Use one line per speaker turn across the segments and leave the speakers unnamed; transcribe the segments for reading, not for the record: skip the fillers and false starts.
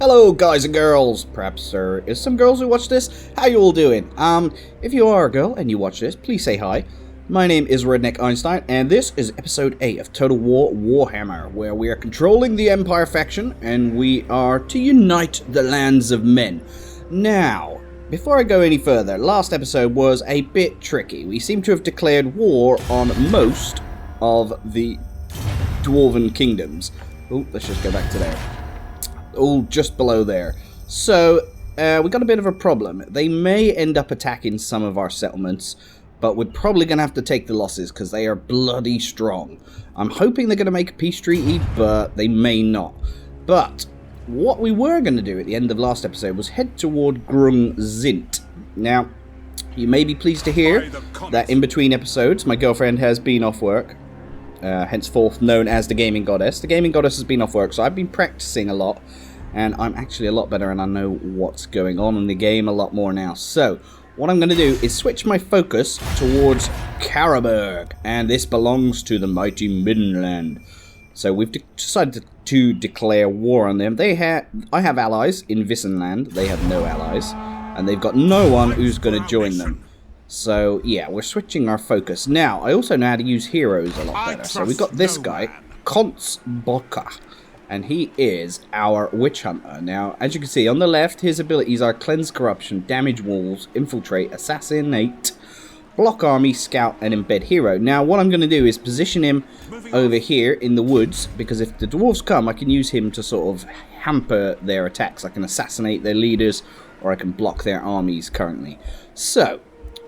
Hello guys and girls, perhaps there is some girls who watch this. How you all doing? If you are a girl and you watch this, please say hi. My name is REinstein and this is episode 8 of Total War Warhammer, where we are controlling the Empire faction and we are to unite the lands of men. Now, before I go any further, last episode was a bit tricky. We seem to have declared war on most of the Dwarven kingdoms. Oh, let's just go back to there. All just below there. So, we got a bit of a problem. They may end up attacking some of our settlements, but we're probably going to have to take the losses because they are bloody strong. I'm hoping they're going to make a peace treaty, but they may not. But what we were going to do at the end of last episode was head toward Greenskins. Now, you may be pleased to hear that in between episodes, my girlfriend has been off work. Henceforth known as the Gaming Goddess. The Gaming Goddess has been off work, so I've been practicing a lot, and I'm actually a lot better, and I know what's going on in the game a lot more now. So, what I'm going to do is switch my focus towards Karlberg, and this belongs to the mighty Middenland. So we've decided to declare war on them. I have allies in Middenland. They have no allies, and they've got no one who's going to join them. So, yeah, we're switching our focus. Now, I also know how to use heroes a lot better. So we've got this guy, Kontsboka, and he is our witch hunter. Now, as you can see, on the left, his abilities are Cleanse Corruption, Damage Walls, Infiltrate, Assassinate, Block Army, Scout, and Embed Hero. Now, what I'm going to do is position him over here in the woods, because if the dwarves come, I can use him to sort of hamper their attacks. I can assassinate their leaders, or I can block their armies currently. So,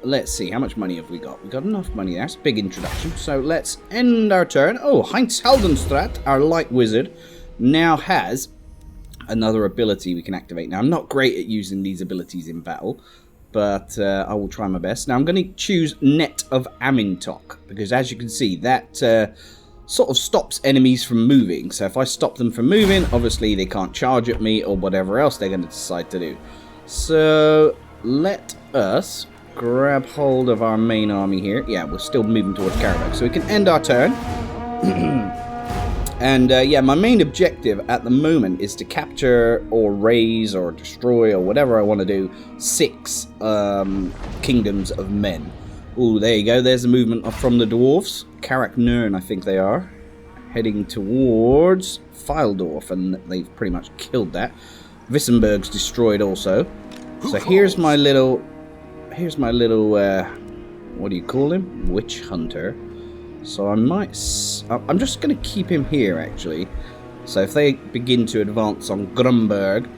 let's see, how much money have we got? We've got enough money there. It's a big introduction. So let's end our turn. Oh, Heinz Heldenstraat, our light wizard, now has another ability we can activate. Now, I'm not great at using these abilities in battle, but I will try my best. Now, I'm going to choose Net of Amintok, because as you can see, that sort of stops enemies from moving. So if I stop them from moving, obviously they can't charge at me or whatever else they're going to decide to do. So let us grab hold of our main army here. Yeah, we're still moving towards Karlberg, so we can end our turn. And yeah, my main objective at the moment is to capture or raise or destroy or whatever I want to do 6 kingdoms of men. Ooh, there you go. There's a movement from the Dwarfs. Karak Nern, I think they are. Heading towards Fildorf, and they've pretty much killed that. Wissenberg's destroyed also. So here's my little, what do you call him? Witch hunter. So I'm just going to keep him here, actually. So if they begin to advance on Grunberg,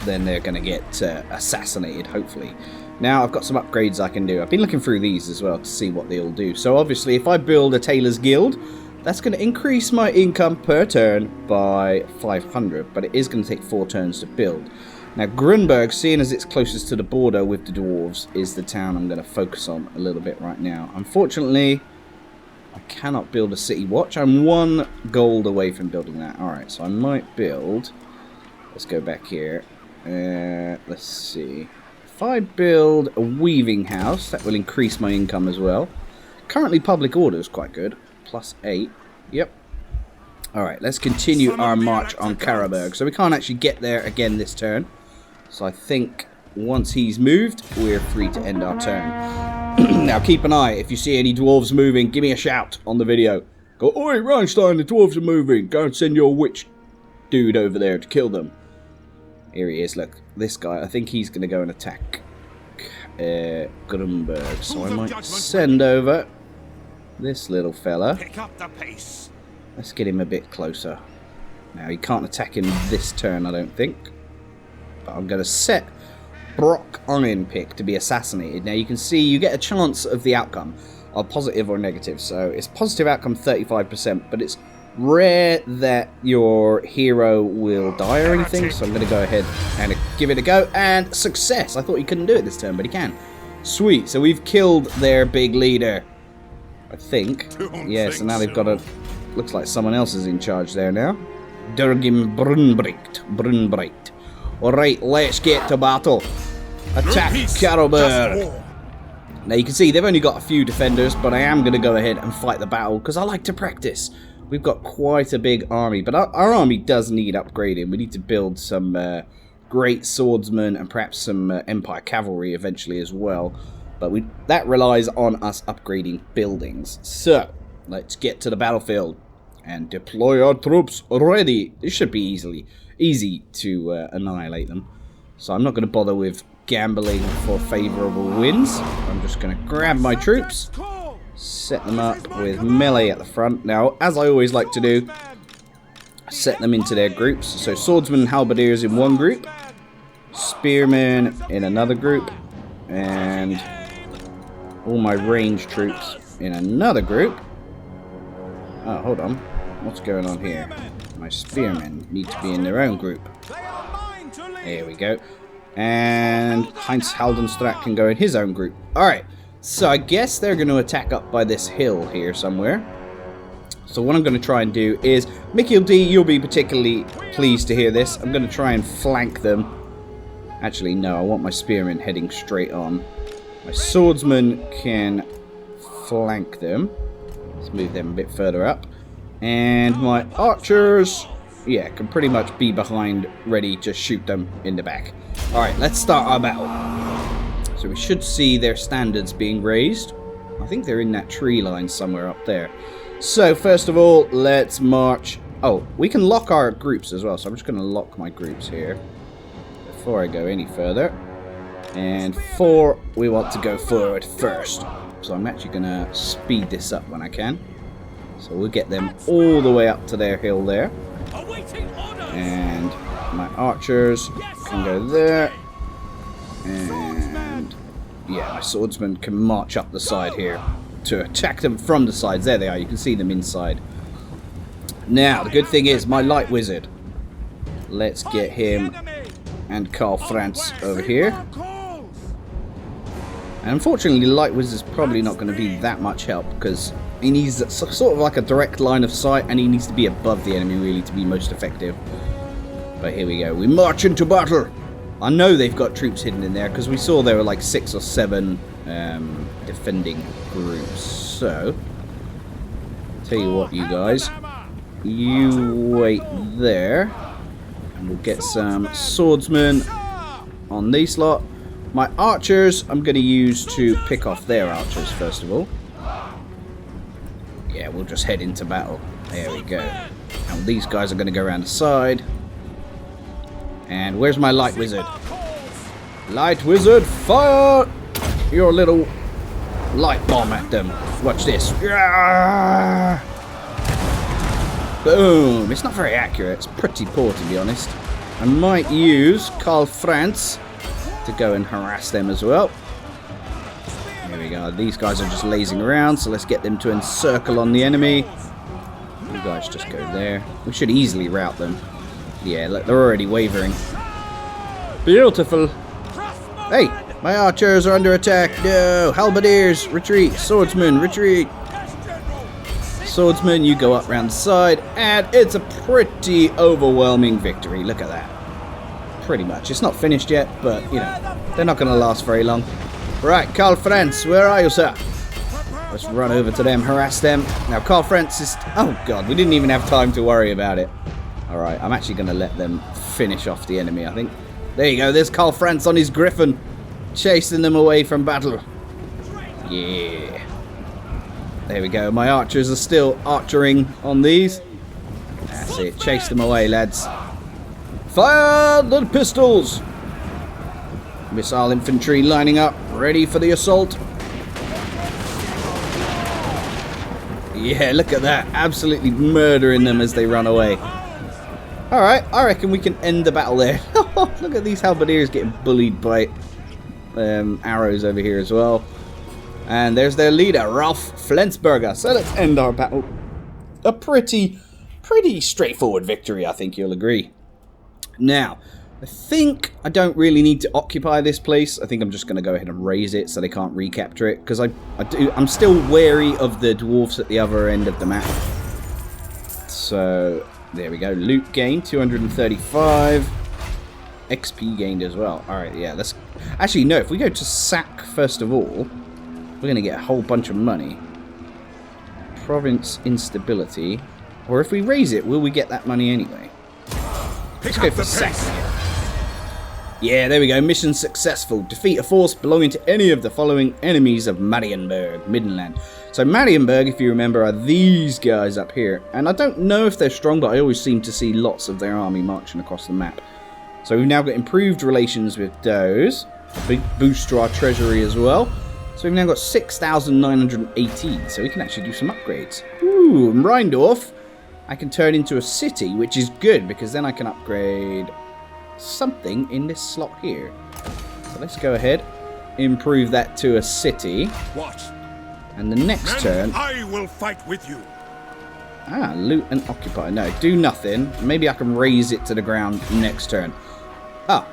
then they're going to get assassinated, hopefully. Now, I've got some upgrades I can do. I've been looking through these as well to see what they all do. So obviously, if I build a Tailor's Guild, that's going to increase my income per turn by 500, but it is going to take 4 turns to build. Now, Grunberg, seeing as it's closest to the border with the Dwarves, is the town I'm going to focus on a little bit right now. Unfortunately, I cannot build a city watch. I'm 1 gold away from building that. Alright, so I might build... Let's go back here. Let's see. If I build a weaving house, that will increase my income as well. Currently, public order is quite good. +8. Yep. Alright, let's continue our march on Karlberg. So we can't actually get there again this turn. So I think once he's moved, we're free to end our turn. Now keep an eye. If you see any dwarves moving, give me a shout on the video. Go, oi, REinstein, the dwarves are moving. Go and send your witch dude over there to kill them. Here he is, look. This guy, I think he's going to go and attack Grunberg. So I might send over this little fella.
Pick up the pace.
Let's get him a bit closer. Now, he can't attack him this turn, I don't think. But I'm going to set Brock Ironpick to be assassinated. Now, you can see you get a chance of the outcome of positive or negative. So, it's positive outcome 35%, but it's rare that your hero will die or anything. So, I'm going to go ahead and give it a go. And success! I thought he couldn't do it this turn, but he can. Sweet. So, we've killed their big leader. I think. Yeah, so now they've got a... Looks like someone else is in charge there now. Durgim Brunbright. Alright, let's get to battle. Attack Karlberg. Now you can see they've only got a few defenders, but I am going to go ahead and fight the battle because I like to practice. we've got quite a big army. But our army does need upgrading. We need to build some great swordsmen and perhaps some Empire cavalry eventually as well. But that relies on us upgrading buildings. So, let's get to the battlefield and deploy our troops already. This should be easy to annihilate them. So I'm not going to bother with gambling for favourable wins. I'm just going to grab my troops, set them up with melee at the front. Now, as I always like to do, set them into their groups. So swordsmen and halberdiers in one group, spearmen in another group, and all my ranged troops in another group. Oh, hold on. What's going on here? My spearmen need to be in their own group. There we go. And Heinz Haldenstrat can go in his own group. Alright, so I guess they're going to attack up by this hill here somewhere. So what I'm going to try and do is, Mickey D, you'll be particularly pleased to hear this. I'm going to try and flank them. Actually, no, I want my spearmen heading straight on. My swordsmen can flank them. Let's move them a bit further up. And my archers, yeah, can pretty much be behind, ready to shoot them in the back. Alright, let's start our battle. So we should see their standards being raised. I think they're in that tree line somewhere up there. So, first of all, let's march. Oh, we can lock our groups as well, so I'm just going to lock my groups here before I go any further. And we want to go forward first. So I'm actually going to speed this up when I can. So we'll get them all the way up to their hill there. And my archers can go there. And yeah, my swordsmen can march up the side here to attack them from the sides. There they are, you can see them inside. Now, the good thing is my light wizard. Let's get him and Karl Franz over here. And unfortunately, the light wizard's probably not going to be that much help because he needs sort of like a direct line of sight, and he needs to be above the enemy really to be most effective. But here we go. We march into battle. I know they've got troops hidden in there because we saw there were like 6 or 7 defending groups. So, tell you what, you guys, you wait there, and we'll get some swordsmen on these lot. My archers, I'm going to use to pick off their archers first of all. Yeah, we'll just head into battle. There we go. And these guys are going to go around the side. And where's my light wizard? Light wizard, fire your little light bomb at them. Watch this. Yeah! Boom. It's not very accurate. It's pretty poor, to be honest. I might use Karl Franz to go and harass them as well. Here we go. These guys are just lazing around, so let's get them to encircle on the enemy. You guys just go there. We should easily rout them. Yeah, look, they're already wavering. Beautiful. Hey, my archers are under attack. No, halberdiers, retreat. Swordsmen, retreat. Swordsmen, you go up round the side, and it's a pretty overwhelming victory. Look at that. Pretty much. It's not finished yet, but, you know, they're not going to last very long. Right, Karl Franz, where are you, sir? Let's run over to them, harass them. Now, Karl Franz is... Oh, God, we didn't even have time to worry about it. Alright, I'm actually going to let them finish off the enemy, I think. There you go, there's Karl Franz on his griffin, chasing them away from battle. Yeah. There we go, my archers are still archering on these. That's it, chase them away, lads. Fire the pistols! Missile infantry lining up, ready for the assault. Yeah, look at that, absolutely murdering them as they run away. Alright, I reckon we can end the battle there. Look at these halberdiers getting bullied by arrows over here as well. And there's their leader, Ralph Flensburger. So let's end our battle. A pretty straightforward victory, I think you'll agree. Now, I think I don't really need to occupy this place. I think I'm just going to go ahead and raise it so they can't recapture it. Because I'm still wary of the dwarfs at the other end of the map. So... there we go. Loot gained, 235. XP gained as well. Alright, yeah, let's... Actually, no, if we go to sack first of all, we're going to get a whole bunch of money. Province instability. Or if we raise it, will we get that money anyway? Let's go for second. Yeah, there we go. Mission successful. Defeat a force belonging to any of the following enemies of Marienburg, Middenland. So Marienburg, if you remember, are these guys up here. And I don't know if they're strong, but I always seem to see lots of their army marching across the map. So we've now got improved relations with those. A big boost to our treasury as well. So we've now got 6,918. So we can actually do some upgrades. Ooh, and Rheindorf, I can turn into a city, which is good because then I can upgrade something in this slot here. So let's go ahead, improve that to a city.
What?
And the next turn,
I will fight with you.
Loot and occupy. No, do nothing. Maybe I can raise it to the ground next turn.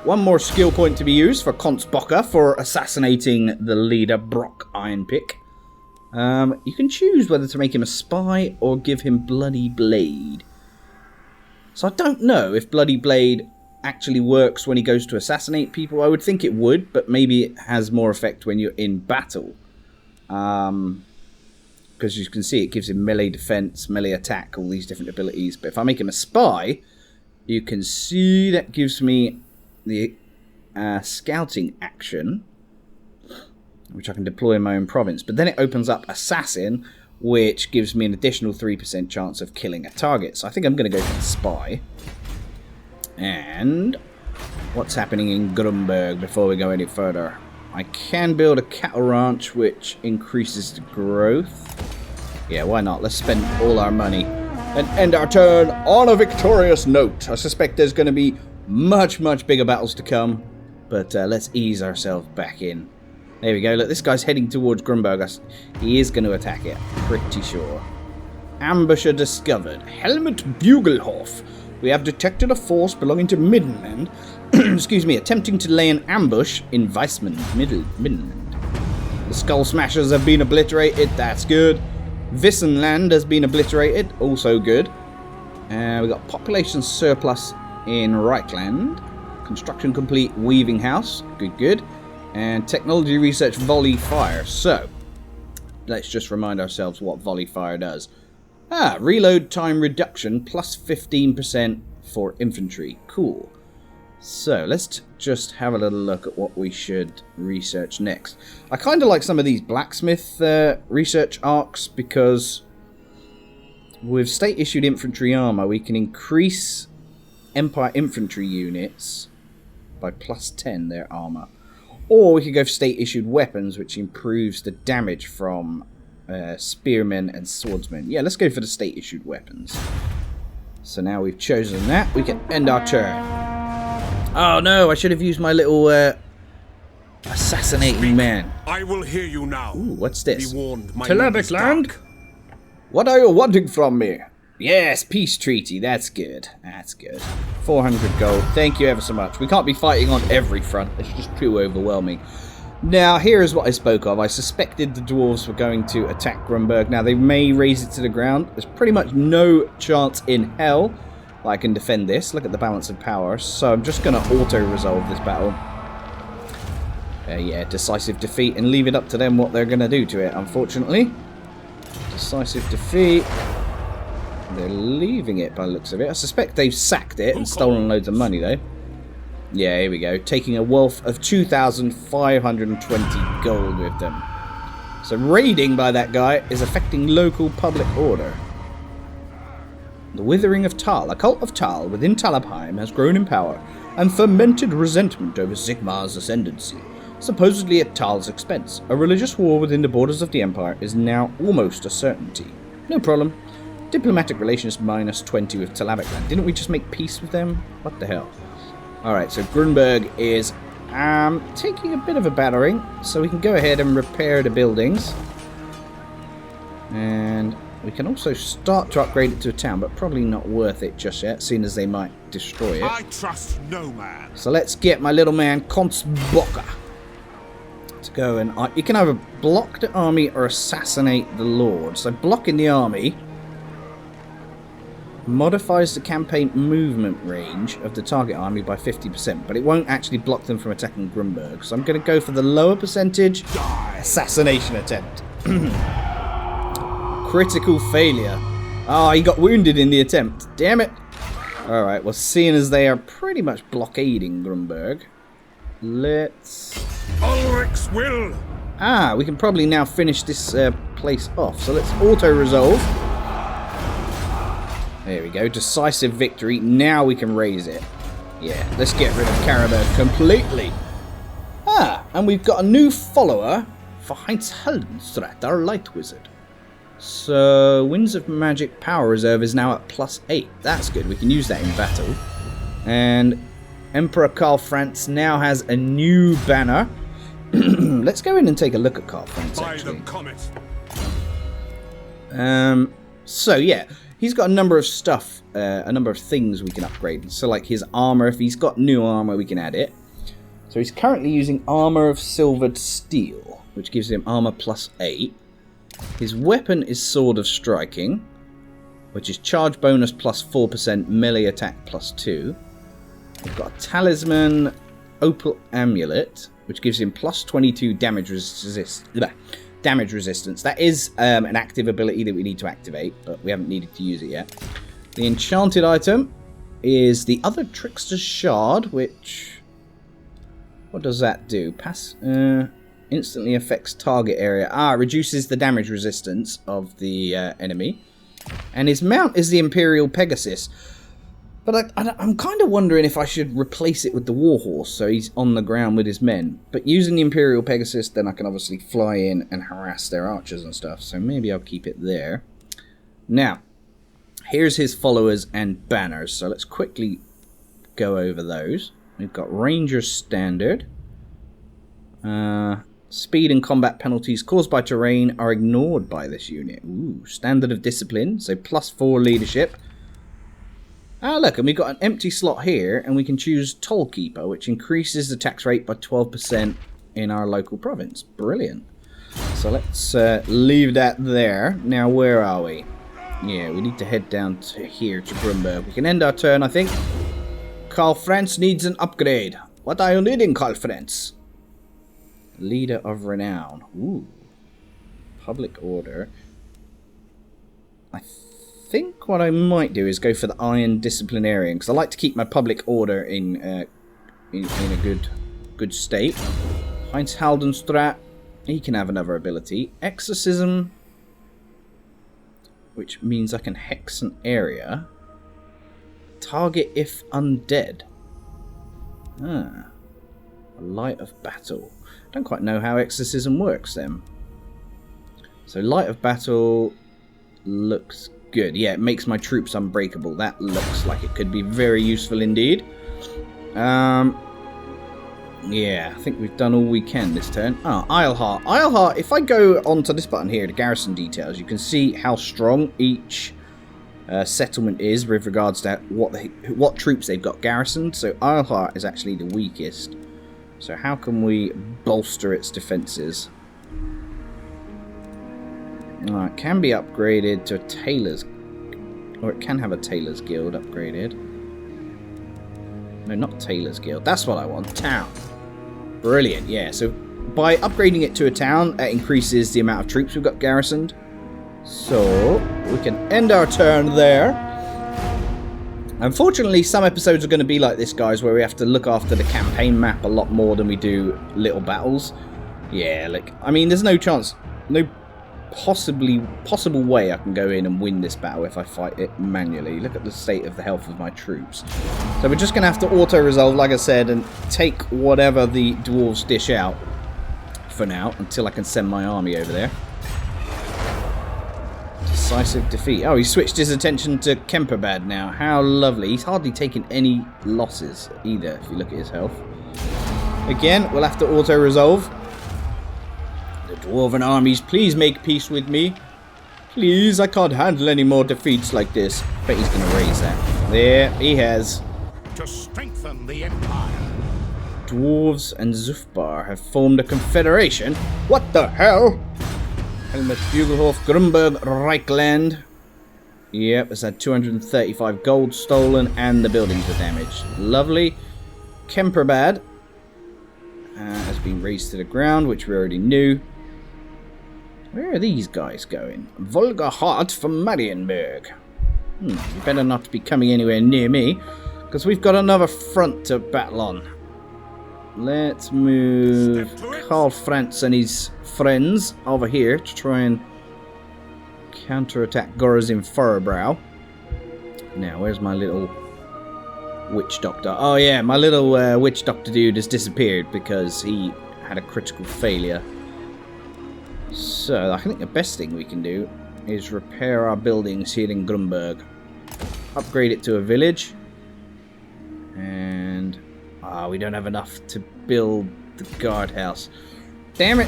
One more skill point to be used for Konsbocker for assassinating the leader Brock Ironpick. You can choose whether to make him a spy or give him Bloody Blade. So I don't know if Bloody Blade actually works when he goes to assassinate people. I would think it would, but maybe it has more effect when you're in battle. Because you can see it gives him melee defense, melee attack, all these different abilities. But if I make him a spy, you can see that gives me the scouting action, which I can deploy in my own province. But then it opens up assassin, which gives me an additional 3% chance of killing a target. So I think I'm going to go for the spy. And what's happening in Grunberg before we go any further? I can build a cattle ranch, which increases the growth. Yeah, why not? Let's spend all our money and end our turn on a victorious note. I suspect there's going to be much, much bigger battles to come, but let's ease ourselves back in. There we go. Look, this guy's heading towards Grunberg. He is going to attack it, pretty sure. Ambusher discovered. Helmut Bugelhoff. We have detected a force belonging to Middenland, excuse me, attempting to lay an ambush in Weissman, Middenland. The Skull Smashers have been obliterated, that's good. Wissenland has been obliterated, also good. We've got population surplus in Reichland. Construction complete, Weaving House, good. And technology research, Volley Fire. So, let's just remind ourselves what Volley Fire does. Reload time reduction plus 15% for infantry. Cool. So, let's just have a little look at what we should research next. I kind of like some of these blacksmith research arcs because with state-issued infantry armor, we can increase Empire infantry units by plus 10 their armor. Or we could go for state-issued weapons, which improves the damage from spearmen and swordsmen. Yeah, let's go for the state-issued weapons. So now we've chosen that, we can end our turn. Oh no, I should have used my little assassinating man.
I will hear you now.
Ooh, what's this?
Land?
What are you wanting from me? Yes, peace treaty. That's good. That's good. 400 gold. Thank you ever so much. We can't be fighting on every front. It's just too overwhelming. Now, here is what I spoke of. I suspected the Dwarves were going to attack Grunberg. Now, they may raise it to the ground. There's pretty much no chance in hell that I can defend this. Look at the balance of power. So I'm just going to auto-resolve this battle. Yeah, decisive defeat, and leave it up to them what they're going to do to it, unfortunately. Decisive defeat. They're leaving it by the looks of it. I suspect they've sacked it and stolen loads of money, though. Yeah, here we go. Taking a wealth of 2,520 gold with them. So raiding by that guy is affecting local public order. The Withering of Tal. A cult of Tal within Talabheim has grown in power and fermented resentment over Sigmar's ascendancy, supposedly at Tal's expense. A religious war within the borders of the Empire is now almost a certainty. No problem. Diplomatic relations minus 20 with Talabheim. Didn't we just make peace with them? What the hell? Alright, so Grunberg is taking a bit of a battering, so we can go ahead and repair the buildings. And we can also start to upgrade it to a town, but probably not worth it just yet, seeing as they might destroy it.
I trust no man.
So let's get my little man Konsbocker to go and... you can either block the army or assassinate the Lord. So blocking the army modifies the campaign movement range of the target army by 50%, but it won't actually block them from attacking Grunberg. So I'm going to go for the lower percentage assassination attempt. Critical failure. Oh, he got wounded in the attempt. Damn it. Alright, well, seeing as they are pretty much blockading Grunberg, let's...
Ulrich's will!
Ah, we can probably now finish this place off. So let's auto-resolve. There we go. Decisive victory. Now we can raise it. Yeah, let's get rid of Karaberd completely. Ah, and we've got a new follower for Heinz Heldenstrat, our light wizard. So, Winds of Magic Power Reserve is now at +8. That's good. We can use that in battle. And Emperor Karl Franz now has a new banner. Let's go in and take a look at Karl Franz, actually. So, yeah. He's got a number of stuff, a number of things we can upgrade. So, like his armor, if he's got new armor, we can add it. So, he's currently using Armor of Silvered Steel, which gives him armor +8. His weapon is Sword of Striking, which is charge bonus +4%, melee attack +2. We've got a Talisman Opal Amulet, which gives him +22 damage resistance. That is an active ability that we need to activate, but we haven't needed to use it yet. The enchanted item is the Other Trickster's Shard, which... what does that do? Instantly affects target area. Reduces the damage resistance of the enemy. And his mount is the Imperial Pegasus. But I'm kind of wondering if I should replace it with the Warhorse, so he's on the ground with his men. But using the Imperial Pegasus, then I can obviously fly in and harass their archers and stuff. So maybe I'll keep it there. Now, here's his followers and banners. So let's quickly go over those. We've got Ranger Standard. Speed and combat penalties caused by terrain are ignored by this unit. Ooh, Standard of Discipline, so +4 leadership. Look, and we've got an empty slot here, and we can choose Tollkeeper, which increases the tax rate by 12% in our local province. Brilliant. So let's leave that there. Now, where are we? Yeah, we need to head down to here to Grunberg. We can end our turn, I think. Karl Franz needs an upgrade. What are you needing, Karl Franz? Leader of Renown. Ooh. Public Order. I think what I might do is go for the Iron Disciplinarian, because I like to keep my public order in a good state. Heinz Haldenstrat. He can have another ability. Exorcism, which means I can hex an area. Target if undead. Light of Battle. Don't quite know how exorcism works then. So Light of Battle looks good. Yeah, it makes my troops unbreakable. That looks like it could be very useful indeed. Yeah, I think we've done all we can this turn. Isleheart. Isleheart, if I go onto this button here, the garrison details, you can see how strong each settlement is with regards to what troops they've got garrisoned. So Isleheart is actually the weakest. So how can we bolster its defences? It can be upgraded to a tailor's... or it can have a tailor's guild upgraded. No, not tailor's guild. That's what I want. Town. Brilliant, yeah. So by upgrading it to a town, it increases the amount of troops we've got garrisoned. So we can end our turn there. Unfortunately, some episodes are going to be like this, guys, where we have to look after the campaign map a lot more than we do little battles. Yeah, like, I mean, there's no chance, no possible way I can go in and win this battle if I fight it manually. Look at the state of the health of my troops. So we're just going to have to auto-resolve, like I said, and take whatever the dwarves dish out for now, until I can send my army over there. Decisive defeat. Oh, he switched his attention to Kemperbad now. How lovely. He's hardly taken any losses either, if you look at his health. Again, we'll have to auto-resolve. The Dwarven armies, please make peace with me. Please, I can't handle any more defeats like this. Bet he's going to raise that. There, he has.
To strengthen the Empire.
Dwarves and Zufbar have formed a confederation. What the hell? Helmut Bugelhof, Grunberg, Reichland. Yep, it's had 235 gold stolen and the buildings are damaged. Lovely. Kemperbad has been razed to the ground, which we already knew. Where are these guys going? Volga Hart from Marienburg. You better not be coming anywhere near me, because we've got another front to battle on. Let's move Karl Franz and his friends over here to try and counterattack Gorazin Furrowbrow. Now, where's my little witch doctor? Oh yeah, my little witch doctor dude has disappeared because he had a critical failure. So, I think the best thing we can do is repair our buildings here in Grunberg. Upgrade it to a village. And we don't have enough to build the guardhouse. Damn it!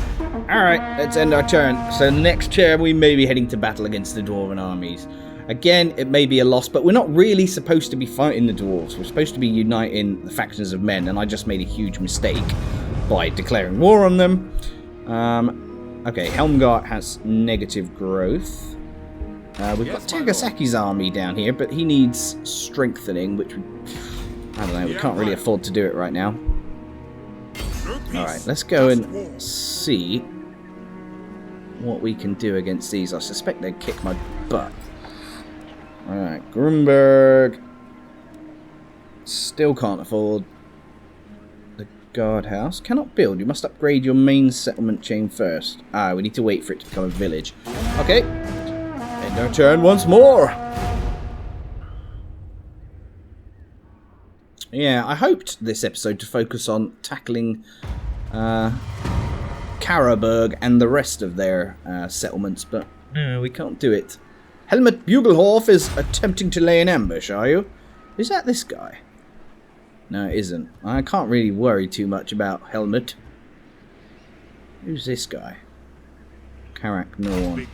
Alright, let's end our turn. So next turn we may be heading to battle against the Dwarven armies. Again, it may be a loss, but we're not really supposed to be fighting the Dwarves. We're supposed to be uniting the factions of men, and I just made a huge mistake by declaring war on them. Okay, Helmgart has negative growth. We've got Tagasaki's army down here, but he needs strengthening, which I don't know, we can't really afford to do it right now. Alright, let's go and see what we can do against these. I suspect they'd kick my butt. Alright, Grunberg. Still can't afford the guardhouse. Cannot build. You must upgrade your main settlement chain first. We need to wait for it to become a village. Okay. End our turn once more. Yeah, I hoped this episode to focus on tackling Karaberg and the rest of their settlements, but no, we can't do it. Helmut Bugelhoff is attempting to lay an ambush, are you? Is that this guy? No, it isn't. I can't really worry too much about Helmut. Who's this guy? Karak Norn.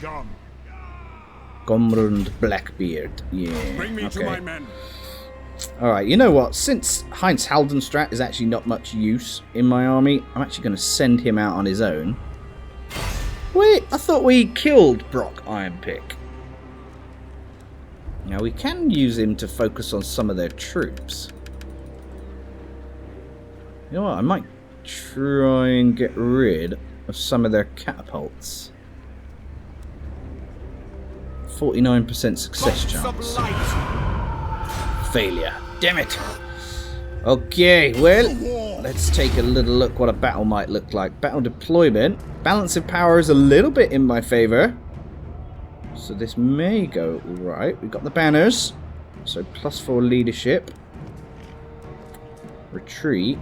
Gomrund Blackbeard. Yeah,
Bring me to my men.
Alright, you know what? Since Heinz Haldenstrat is actually not much use in my army, I'm actually going to send him out on his own. Wait, I thought we killed Brock Ironpick. Now, we can use him to focus on some of their troops. You know what? I might try and get rid of some of their catapults. 49% success chance. Failure. Damn it. Okay, well, let's take a little look what a battle might look like. Battle deployment. Balance of power is a little bit in my favor. So this may go right. We've got the banners. So +4 leadership. Retreat.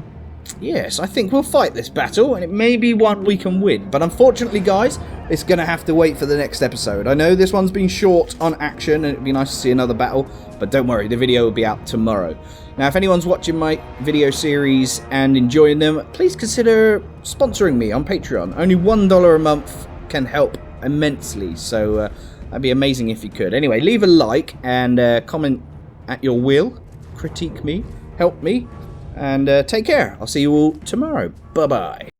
Yes, I think we'll fight this battle, and it may be one we can win. But unfortunately, guys, it's going to have to wait for the next episode. I know this one's been short on action, and it'd be nice to see another battle. But don't worry, the video will be out tomorrow. Now, if anyone's watching my video series and enjoying them, please consider sponsoring me on Patreon. Only $1 a month can help immensely, so that'd be amazing if you could. Anyway, leave a like and comment at your will. Critique me, help me, and take care. I'll see you all tomorrow. Bye-bye.